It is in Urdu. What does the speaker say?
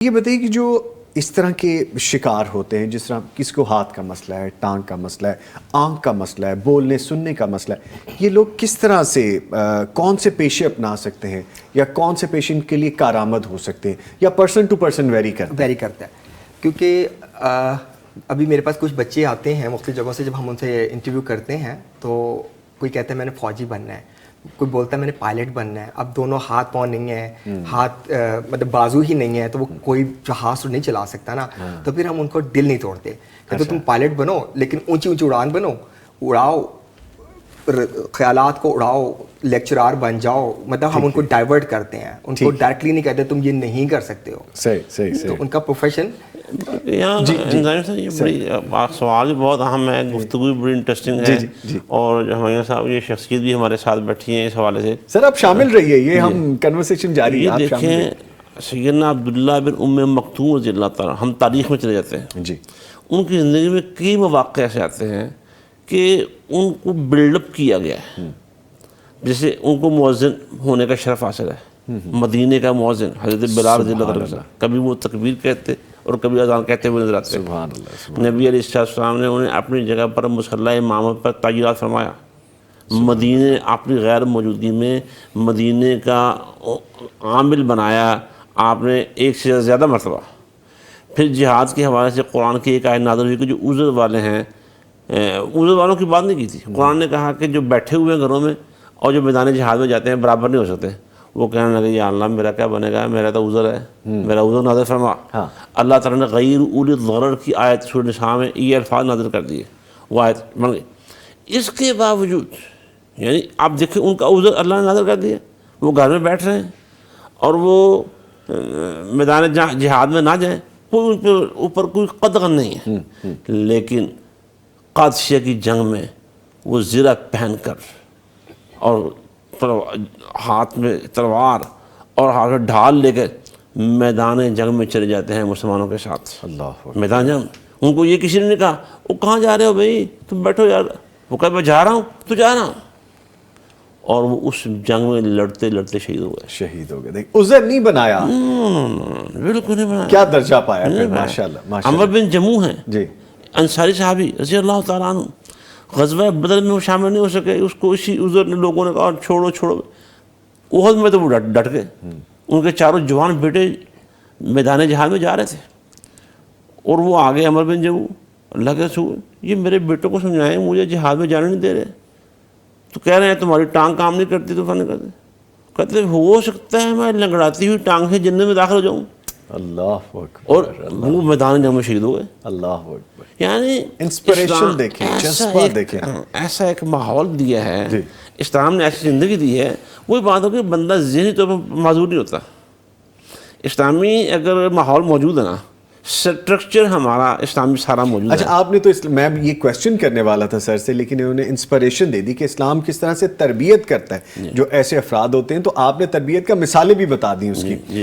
یہ بتائیے کہ جو اس طرح کے شکار ہوتے ہیں، جس طرح کسی کو ہاتھ کا مسئلہ ہے، ٹانگ کا مسئلہ ہے، آنکھ کا مسئلہ ہے، بولنے سننے کا مسئلہ ہے، یہ لوگ کس طرح سے کون سے پیشے اپنا سکتے ہیں، یا کون سے پیشے ان کے لیے کارآمد ہو سکتے ہیں، یا پرسن ٹو پرسن ویری کرتا ہے؟ کیونکہ ابھی میرے پاس کچھ بچے آتے ہیں مختلف جگہوں سے، جب ہم ان سے انٹرویو کرتے ہیں تو کوئی کہتا ہے میں نے فوجی بننا ہے، کوئی بولتا ہے میں نے پائلٹ بننا ہے. اب دونوں ہاتھ پاؤں نہیں ہیں، ہاتھ مطلب بازو ہی نہیں ہے، تو وہ کوئی جہاز تو نہیں چلا سکتا نا. تو پھر ہم ان کو دل نہیں توڑتے، کہتے تم پائلٹ بنو لیکن اونچی اونچی اڑان بنو، اڑاؤ خیالات کو، اڑاؤ لیکچرار بن جاؤ. مطلب ہم ان کو ڈائیورٹ کرتے ہیں، ان کو ڈائریکٹلی نہیں کہتے تم یہ نہیں کر سکتے ہو. صحیح. تو ان کا پروفیشن یہاں یہ بڑی سوال بھی بہت اہم ہے، گفتگو بھی بڑی انٹرسٹنگ ہے، اور ہمایوں صاحب یہ شخصیت بھی ہمارے ساتھ بیٹھی ہیں اس حوالے سے. سر آپ شامل رہیے، یہ ہم کنورسیشن جاری ہے. یہ دیکھیں سیدنا عبداللہ بن ام مکتوم رضی اللہ تعالیٰ، ہم تاریخ میں چلے جاتے ہیں جی، ان کی زندگی میں کئی مواقع ایسے آتے ہیں کہ ان کو بلڈ اپ کیا گیا ہے. جیسے ان کو مؤذن ہونے کا شرف حاصل ہے، مدینے کا مؤذن حضرت بلال رضی اللہ عنہ. کبھی وہ تکبیر کہتے اور کبھی اذان کہتے ہوئے نظر آتے. سبحان اللہ. نبی علیہ السلام نے انہیں اپنی جگہ پر مصلی امامت پر تعینات فرمایا. مدینے اپنی غیر موجودگی میں مدینے کا عامل بنایا آپ نے ایک سے زیادہ مرتبہ. پھر جہاد کے حوالے سے قرآن کی ایک آیت نازل ہوئی کہ جو عذر والے ہیں، عذر والوں کی بات نہیں کی تھی. قرآن نے کہا کہ جو بیٹھے ہوئے ہیں گھروں میں اور جو میدان جہاد میں جاتے ہیں برابر نہیں ہو سکتے. وہ کہنے لگے یا اللہ میرا کیا بنے گا، میرا تو عذر ہے، میرا عذر نازل فرما. اللہ تعالیٰ نے غیر اولی الضرر کی آیت سورۃ النساء میں یہ الفاظ نازل کر دیے، وہ آیت بن گئی. اس کے باوجود یعنی آپ دیکھیں ان کا عذر اللہ نے نازل کر دیا، وہ گھر میں بیٹھ رہے ہیں اور وہ میدان جہاد میں نہ جائیں، کوئی ان کے اوپر کوئی قدغن نہیں ہے. لیکن قادسیہ کی جنگ میں وہ زرہ پہن کر اور ہاتھ میں تلوار اور ہاتھ میں ڈھال لے کر میدان جنگ میں چلے جاتے ہیں مسلمانوں کے ساتھ. اللہ میدان جنگ ان کو یہ کسی نے نہیں کہا وہ کہاں جا رہے ہو بھائی، تم بیٹھو یار. وہ کہا میں جا رہا ہوں تو جا رہا ہوں. اور وہ اس جنگ میں لڑتے لڑتے شہید ہو گئے. دیکھ عذر نہیں بنایا، بالکل نہیں بنایا. کیا درجہ پایا پھر. ماشاءاللہ. عمر بن جموح ہیں جی، انصاری صحابی رضی اللہ تعالیٰ عنہ، غزوہ بدر میں وہ شامل نہیں ہو سکے. اس کو اسی عذر نے لوگوں نے کہا چھوڑو. احد میں تو وہ ڈٹ گئے. ان کے چاروں جوان بیٹے میدان جہاد میں جا رہے تھے اور وہ آگے عمر بن جموح اللہ کے رسول یہ میرے بیٹوں کو سمجھائیں مجھے جہاد میں جانے نہیں دے رہے. تو کہہ رہے ہیں تمہاری ٹانگ کام نہیں کرتی تو نہیں کرتے. کہتے ہو سکتا ہے میں لنگڑاتی ہوئی ٹانگ سے جنت میں داخل ہو جاؤں. اللہ اکبر. اور وہ میدان جنگ میں شہید ہوئے. اللہ اکبر. یعنی انسپریشن دیکھیں، جذبہ دیکھیں. ایسا ایک ماحول دیا ہے اسلام نے، ایسی زندگی دی ہے. وہی بات ہو کہ بندہ ذہنی طور پر معذور نہیں ہوتا. اسلامی اگر ماحول موجود ہے نا، سٹرکچر ہمارا اسلامی سارا موجود ہے. اچھا آپ نے تو میں یہ کویسچن کرنے والا تھا سر سے، لیکن انہوں نے انسپریشن دے دی کہ اسلام کس طرح سے تربیت کرتا ہے جو ایسے افراد ہوتے ہیں. تو آپ نے تربیت کا مثالیں بھی بتا دی اس کی.